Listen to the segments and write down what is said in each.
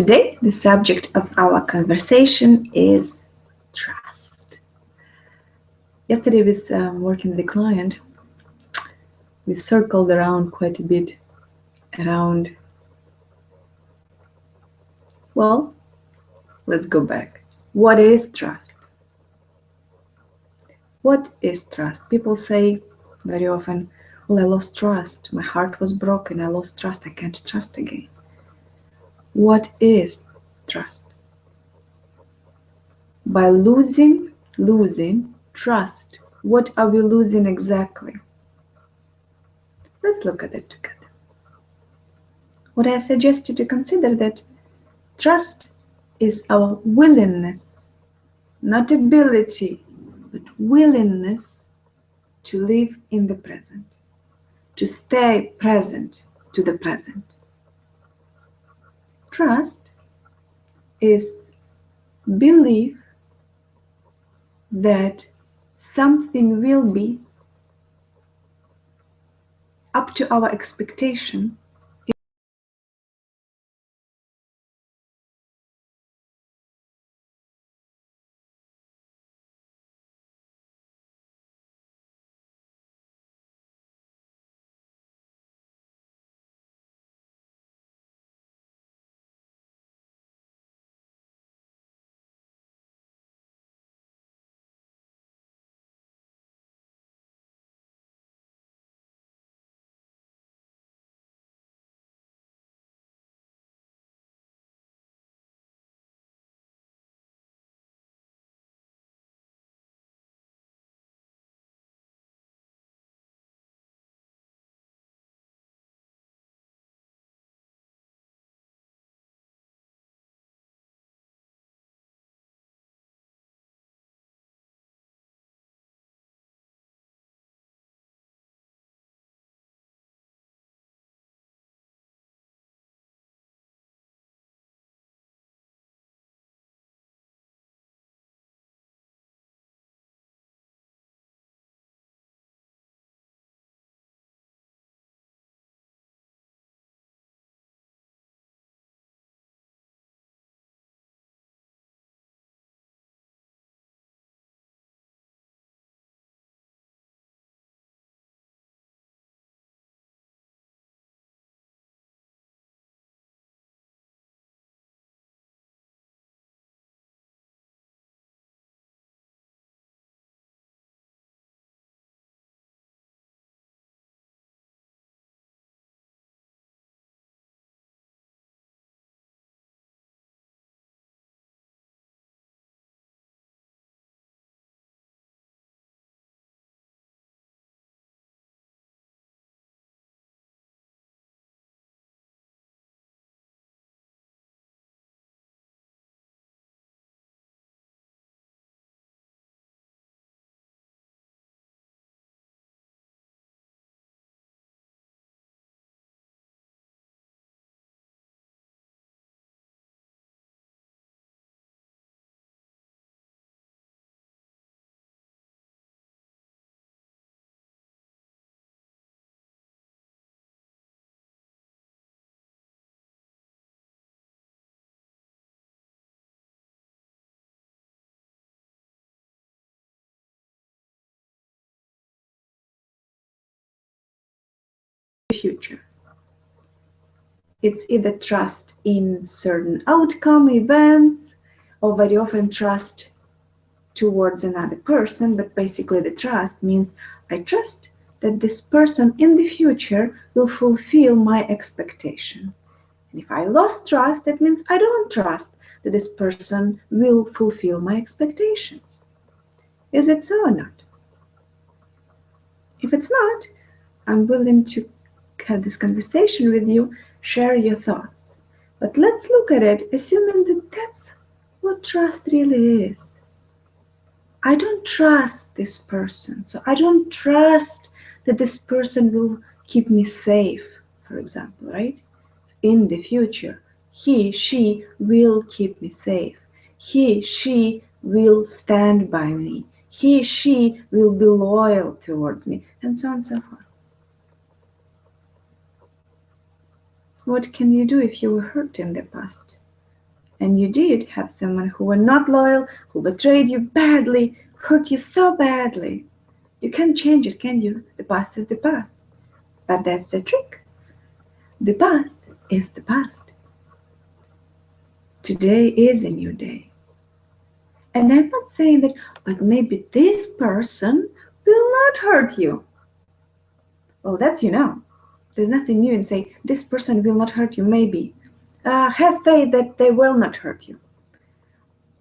Today, the subject of our conversation is trust. Yesterday, with working with the client, we circled around quite a bit around, well, let's go back. What is trust? What is trust? People say very often, well, I lost trust. My heart was broken. I lost trust. I can't trust again. What is trust? By losing trust, what are we losing exactly? Let's look at it together. What I suggest you to consider that trust is our willingness, not ability, but willingness to live in the present, to stay present to the present. Trust is belief that something will be up to our expectation in the future. It's either trust in certain outcome events or very often trust towards another person, but basically the trust means I trust that this person in the future will fulfill my expectation. And if I lost trust, that means I don't trust that this person will fulfill my expectations. Is it so or not? If it's not, I'm willing to have this conversation with you, share your thoughts. But let's look at it assuming that that's what trust really is. I don't trust this person, so I don't trust that this person will keep me safe, for example, right? In the future, he, she will keep me safe. He, she will stand by me. He, she will be loyal towards me, and so on and so forth. What can you do if you were hurt in the past? And you did have someone who were not loyal, who betrayed you badly, hurt you so badly. You can't change it, can you? The past is the past. But that's the trick. The past is the past. Today is a new day. And I'm not saying that, but maybe this person will not hurt you. Well, that's There's nothing new in saying this person will not hurt you, maybe. Have faith that they will not hurt you.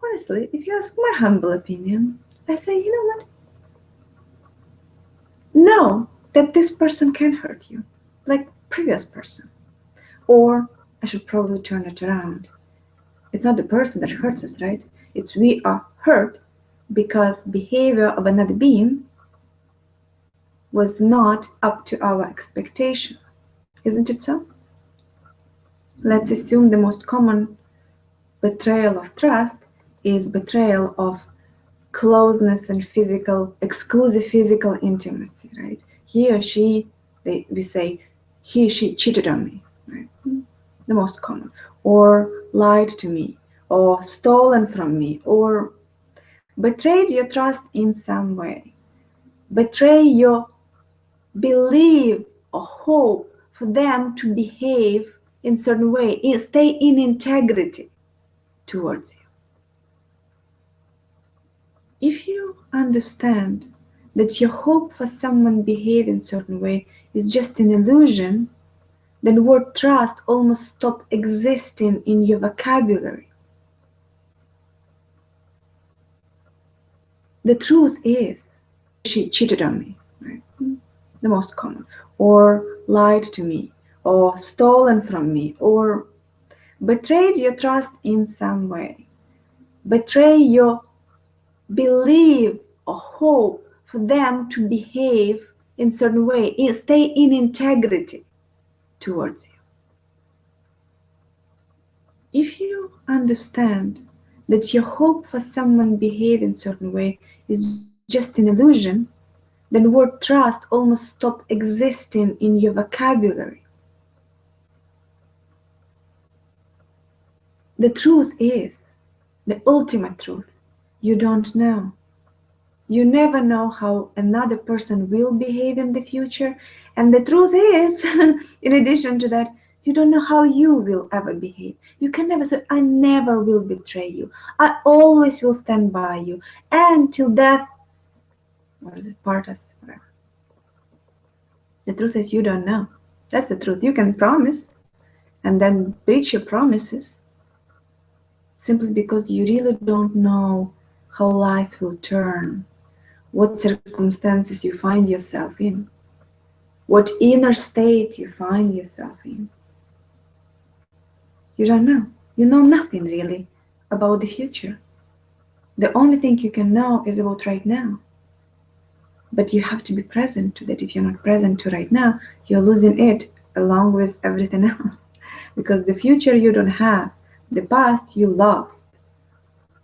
Honestly, if you ask my humble opinion, I say, you know what? Know that this person can hurt you, like previous person. Or I should probably turn it around. It's not the person that hurts us, right? It's we are hurt because behavior of another being was not up to our expectation. Isn't it so? Let's assume the most common betrayal of trust is betrayal of closeness and exclusive physical intimacy, right? He or she, we say, he or she cheated on me, right? The most common. Or lied to me, or stolen from me, or betrayed your trust in some way. Betray your belief or hope for them to behave in certain way, stay in integrity towards you. If you understand that your hope for someone behave in certain way is just an illusion, then word trust almost stop existing in your vocabulary. The truth is, she cheated on me, right? The most common. Or lied to me, or stolen from me, or betrayed your trust in some way. Betray your belief or hope for them to behave in certain way, stay in integrity towards you. If you understand that your hope for someone behave in certain way is just an illusion, then word trust almost stop existing in your vocabulary. The truth is, the ultimate truth, you don't know. You never know how another person will behave in the future. And the truth is, in addition to that, you don't know how you will ever behave. You can never say, I never will betray you. I always will stand by you. And till death, part us, whatever. The truth is, you don't know. That's the truth. You can promise and then breach your promises simply because you really don't know how life will turn, what circumstances you find yourself in, what inner state you find yourself in. You don't know. You know nothing really about the future. The only thing you can know is about right now. But you have to be present to that. If you're not present to right now, you're losing it along with everything else. Because the future you don't have, the past you lost,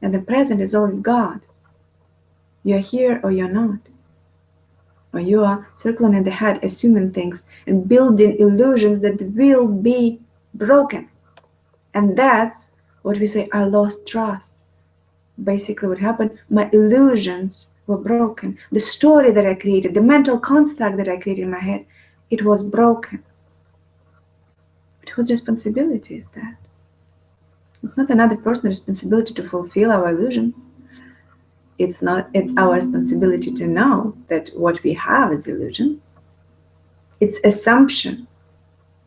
and the present is all you've got. You're here or you're not. Or you are circling in the head, assuming things and building illusions that will be broken. And that's what we say, I lost trust. Basically what happened, my illusions were broken. The story that I created, the mental construct that I created in my head, it was broken. But whose responsibility is that? It's not another person's responsibility to fulfill our illusions. It's our responsibility to know that what we have is illusion. It's assumption.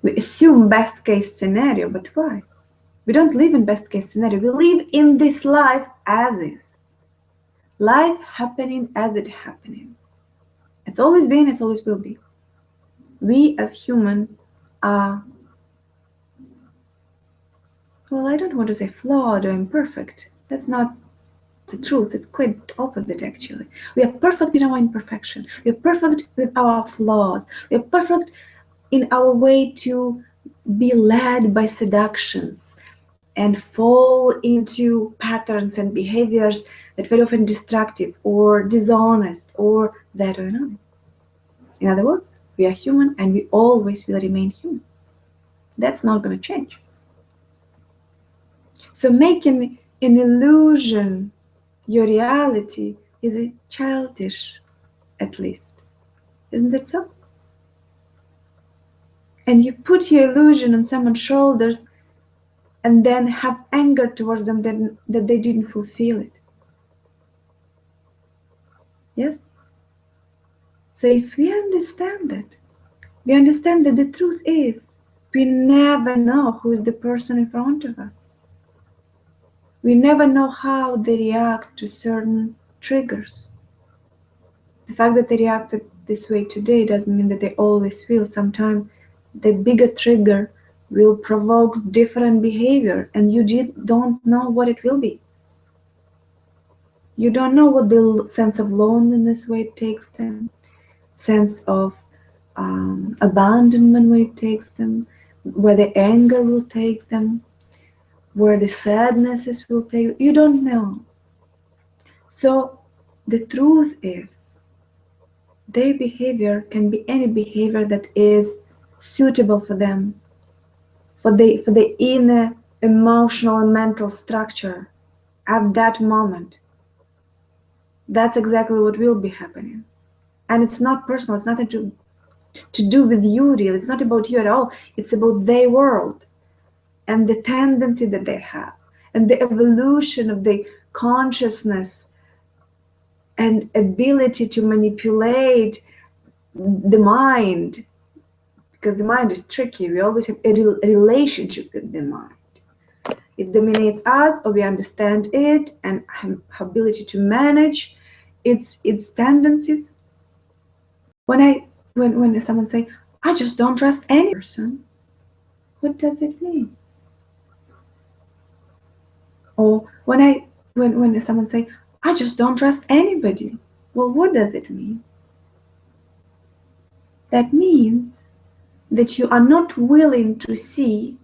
We assume best case scenario, but why? We don't live in best case scenario. We live in this life as is. Life happening as it happening. It's always been, it's always will be. We as human are, well, I don't want to say flawed or imperfect. That's not the truth. It's quite opposite, actually. We are perfect in our imperfection. We are perfect with our flaws. We are perfect in our way to be led by seductions and fall into patterns and behaviors that very often destructive or dishonest or that or not. In other words, we are human and we always will remain human. That's not going to change. So making an illusion your reality is childish, at least. Isn't that so? And you put your illusion on someone's shoulders and then have anger towards them that they didn't fulfill it. Yes? So if we understand that, we understand that the truth is we never know who is the person in front of us. We never know how they react to certain triggers. The fact that they reacted this way today doesn't mean that they always will. Sometimes the bigger trigger will provoke different behavior, and you don't know what it will be. You don't know what the sense of loneliness way it takes them, sense of abandonment where it takes them, where the anger will take them, where the sadnesses will take them. You don't know. So the truth is, their behavior can be any behavior that is suitable for them, for the inner emotional and mental structure at that moment. That's exactly what will be happening. And it's not personal, it's nothing to do with you really. It's not about you at all. It's about their world and the tendency that they have and the evolution of the consciousness and ability to manipulate the mind, because the mind is tricky. We always have a relationship with the mind. It dominates us, or we understand it and have ability to manage its tendencies. When someone say, I just don't trust any person, what does it mean? Or when someone say, I just don't trust anybody, well, what does it mean? That means that you are not willing to see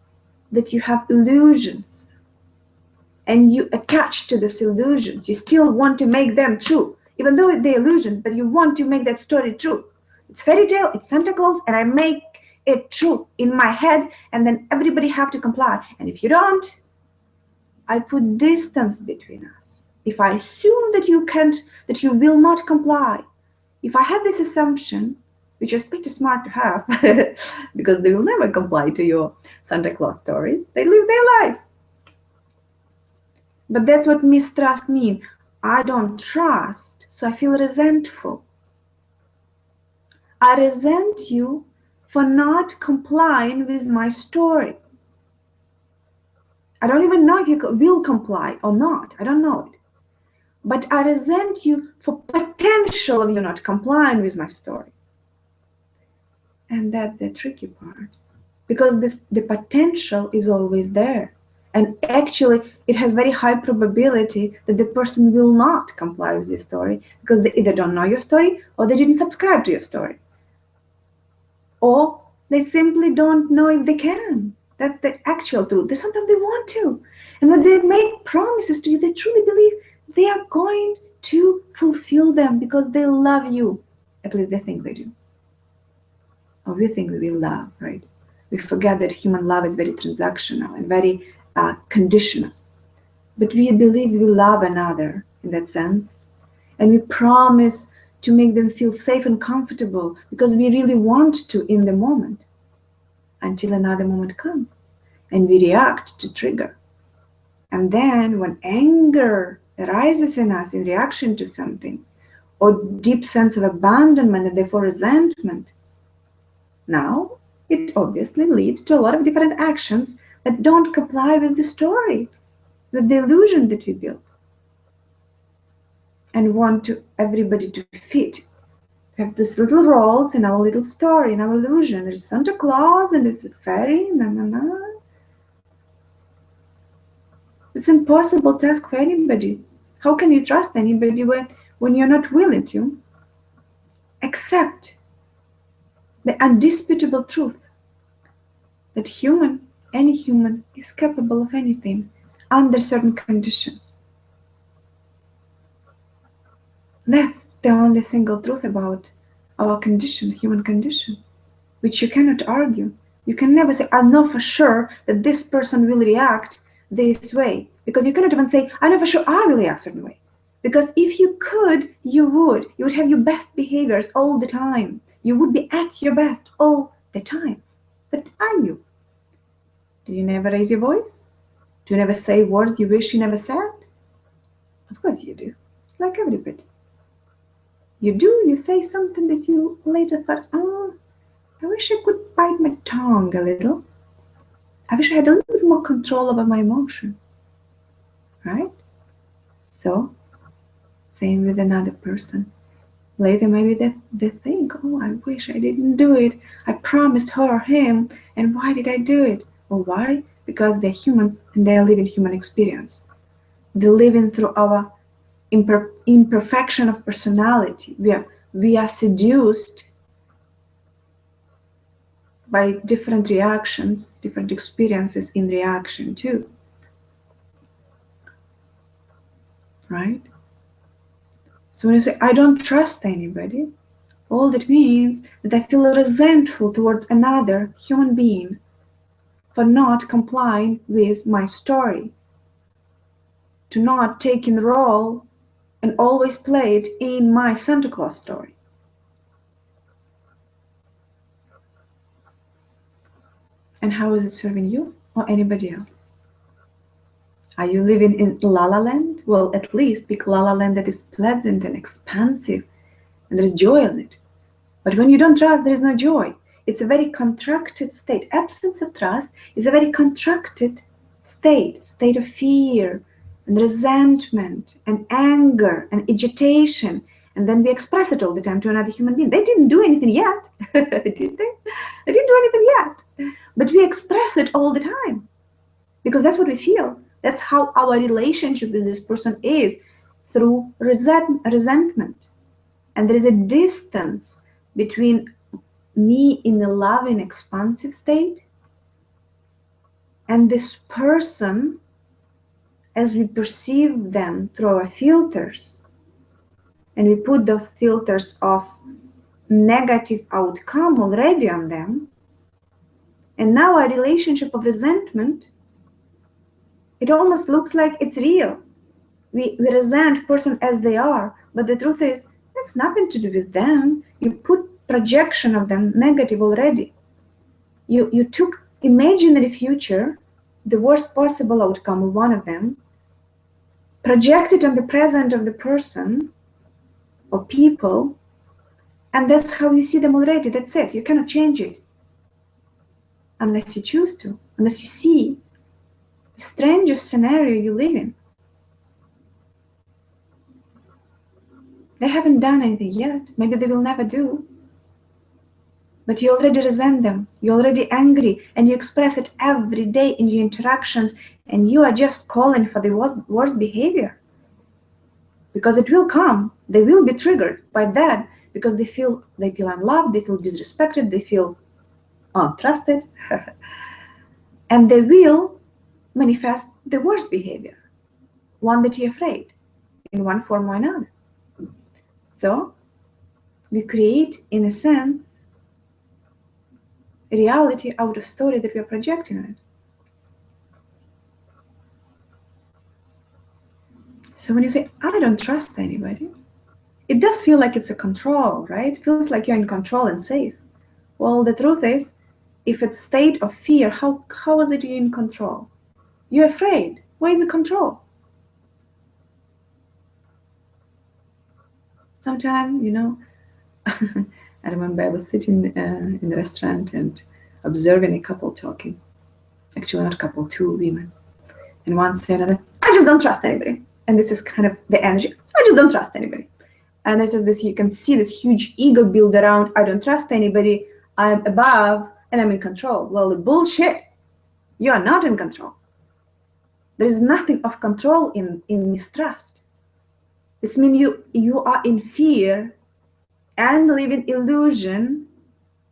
that you have illusions and you attach to those illusions. You still want to make them true, even though they're illusions, but you want to make that story true. It's fairy tale, it's Santa Claus, and I make it true in my head, and then everybody have to comply. And if you don't, I put distance between us. If I assume that you will not comply, if I have this assumption, which is pretty smart to have, because they will never comply to your Santa Claus stories, they live their life. But that's what mistrust means. I don't trust, so I feel resentful. I resent you for not complying with my story. I don't even know if you will comply or not. I don't know it. But I resent you for potential of you not complying with my story. And that's the tricky part. Because the potential is always there. And actually, it has very high probability that the person will not comply with your story because they either don't know your story or they didn't subscribe to your story. Or they simply don't know if they can. That's the actual truth. Sometimes they want to. And when they make promises to you, they truly believe they are going to fulfill them because they love you. At least they think they do. Or we think we love, right? We forget that human love is very transactional and very conditional. But we believe we love another in that sense. And we promise to make them feel safe and comfortable because we really want to in the moment, until another moment comes and we react to trigger. And then when anger arises in us in reaction to something, or deep sense of abandonment and therefore resentment, now it obviously leads to a lot of different actions that don't comply with the story, with the illusion that we built, and want to everybody to fit. We have these little roles in our little story, in our illusion. There's Santa Claus and there's this fairy, It's impossible to ask for anybody. How can you trust anybody when you're not willing to accept the undisputable truth that any human is capable of anything under certain conditions? That's the only single truth about our condition, human condition, which you cannot argue. You can never say, I know for sure that this person will react this way, because you cannot even say, I know for sure I will react a certain way. Because if you could, you would have your best behaviors all the time. You would be at your best all the time. But are you? Do you never raise your voice? Do you never say words you wish you never said? Of course you do, like everybody. You say something that you later thought, oh, I wish I could bite my tongue a little. I wish I had a little bit more control over my emotion. Right? So, same with another person. Later maybe they think, oh, I wish I didn't do it. I promised her or him, and why did I do it? Well, why? Because they're human and they're living human experience. They're living through our imperfection of personality. We are seduced by different reactions, different experiences in reaction too. Right? So when you say, I don't trust anybody, all that means that I feel resentful towards another human being for not complying with my story, to not taking the role and always play it in my Santa Claus story. And how is it serving you or anybody else? Are you living in La La Land? Well, at least pick La La Land that is pleasant and expansive and there is joy in it. But when you don't trust, there is no joy. It's a very contracted state. Absence of trust is a very contracted state of fear and resentment and anger and agitation. And then we express it all the time to another human being. They didn't do anything yet, did they? They didn't do anything yet. But we express it all the time because that's what we feel. That's how our relationship with this person is, through resentment. And there is a distance between me in a loving, expansive state and this person as we perceive them through our filters. And we put those filters of negative outcome already on them. And now our relationship of resentment, it almost looks like it's real. We resent person as they are, but the truth is, it's nothing to do with them. You put projection of them negative already. You took imaginary future, the worst possible outcome of one of them, projected on the present of the person or people, and that's how you see them already. That's it. You cannot change it unless you choose to, unless you see the strangest scenario you live in. They haven't done anything yet. Maybe they will never do. But you already resent them. You're already angry, and you express it every day in your interactions, and you are just calling for the worst behavior. Because it will come. They will be triggered by that because they feel unloved, they feel disrespected, they feel untrusted, and they will manifest the worst behavior, one that you're afraid, in one form or another. So we create, in a sense, a reality out of story that we are projecting on it. So when you say, I don't trust anybody, it does feel like it's a control, right? It feels like you're in control and safe. Well, the truth is, if it's a state of fear, how is it you're in control? You're afraid. Where is the control? Sometimes, I remember I was sitting in a restaurant and observing a couple talking. Actually, not a couple, two women. And one said another, I just don't trust anybody. And this is kind of the energy. I just don't trust anybody. And this is this, you can see this huge ego build around, I don't trust anybody, I'm above, and I'm in control. Well, bullshit. You are not in control. There is nothing of control in mistrust. This means you are in fear and living illusion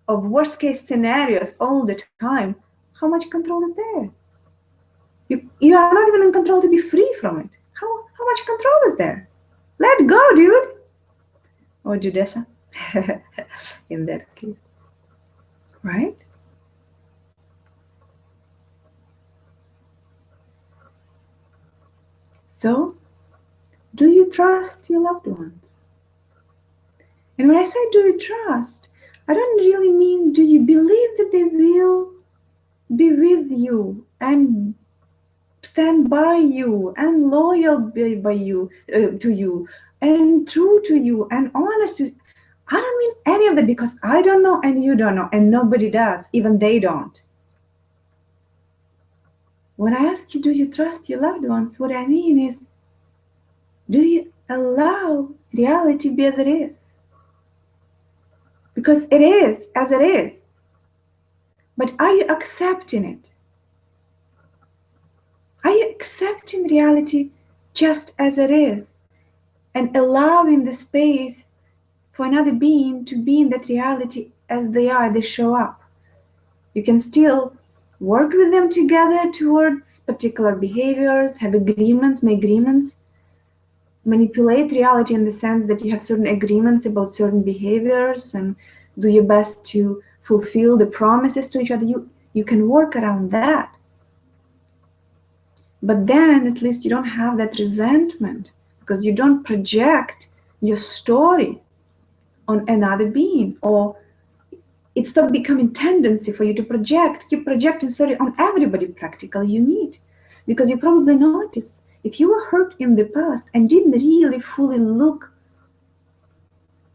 of worst case scenarios all the time. How much control is there? You are not even in control to be free from it. How much control is there? Let go, dude. Or Judessa, in that case, right? So, do you trust your loved ones? And when I say do you trust, I don't really mean do you believe that they will be with you and stand by you and loyal by you to you and true to you and honest with. I don't mean any of that, because I don't know and you don't know and nobody does, even they don't. When I ask you, do you trust your loved ones, what I mean is, do you allow reality be as it is? Because it is as it is. But are you accepting it? Are you accepting reality just as it is and allowing the space for another being to be in that reality as they are, they show up? You can still work with them together towards particular behaviors, have agreements, make agreements, manipulate reality in the sense that you have certain agreements about certain behaviors and do your best to fulfill the promises to each other. You can work around that. But then at least you don't have that resentment, because you don't project your story on another being, or it stopped becoming tendency for you to keep projecting story on everybody practically you meet. Because you probably notice, if you were hurt in the past and didn't really fully look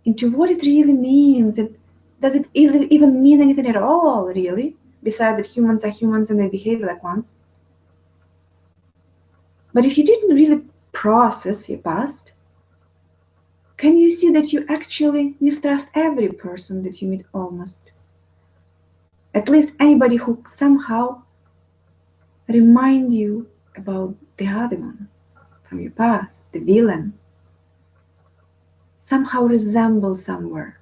into what it really means, and does it even mean anything at all, really, besides that humans are humans and they behave like ones. But if you didn't really process your past, can you see that you actually mistrust every person that you meet almost? At least anybody who somehow remind you about the other one from your past, the villain, somehow resemble somewhere.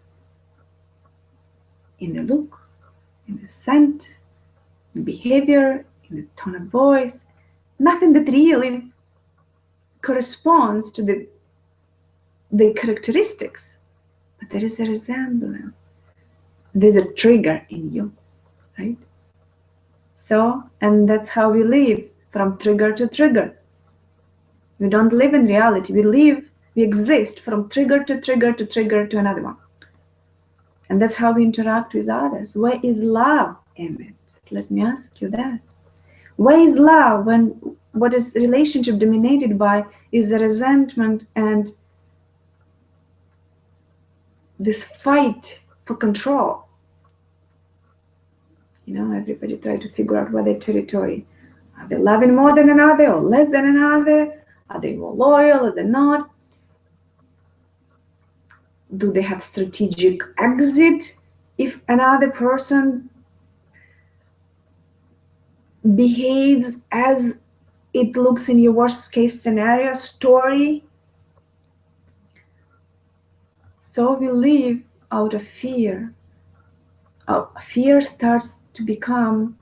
In the look, in the scent, in behavior, in the tone of voice, nothing that really corresponds to the characteristics, but there is a resemblance. There's a trigger in you, right? So, and that's how we live, from trigger to trigger. We don't live in reality. We exist from trigger to trigger to trigger to another one. And that's how we interact with others. Where is love in it? Let me ask you that. Where is love when what is relationship dominated by is the resentment and this fight for control? You know, everybody try to figure out where their territory. Are they loving more than another or less than another? Are they more loyal? Are they not? Do they have strategic exit if another person behaves as it looks in your worst case scenario story? So we live out of fear. Fear starts to become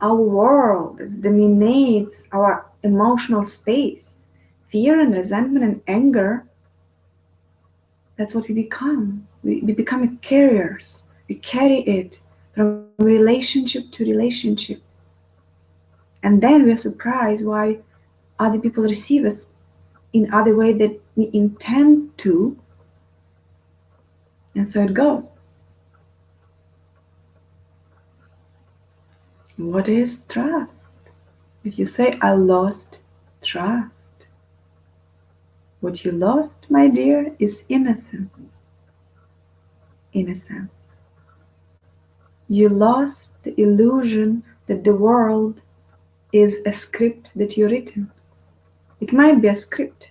our world. It dominates our emotional space. Fear and resentment and anger, that's what we become. We become carriers. We carry it from relationship to relationship. And then we are surprised why other people receive us in other way that we intend to. And so it goes. What is trust? If you say, I lost trust, what you lost, my dear, is innocence. Innocence. You lost the illusion that the world is a script that you've written. It might be a script,